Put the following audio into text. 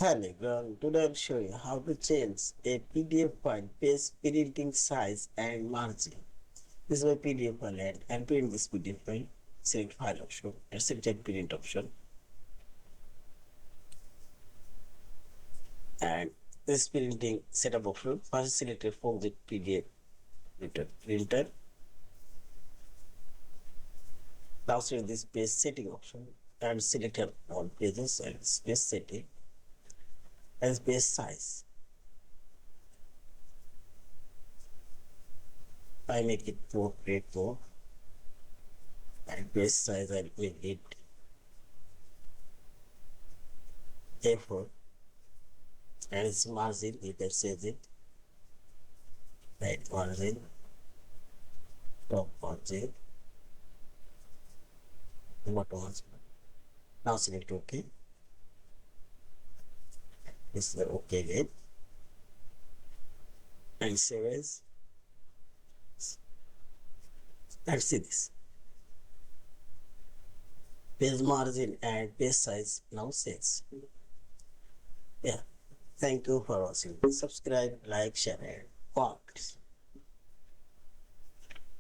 Hello everyone, today I'll show you how to change a PDF file page printing size and margin. This is my PDF file and print this PDF file. Select file option and select print option. And this printing setup option, first select a Foxit PDF Editor printer. Now select this page setting option and select all pages and space setting and page size. I make it 4 and page size I make it A4 and its margin you can change it, right margin, top margin, bottom margin. Now select OK. This is the OK again and save as and see this page margin and page size now says. Yeah, thank you for watching. Subscribe, like, share and comment.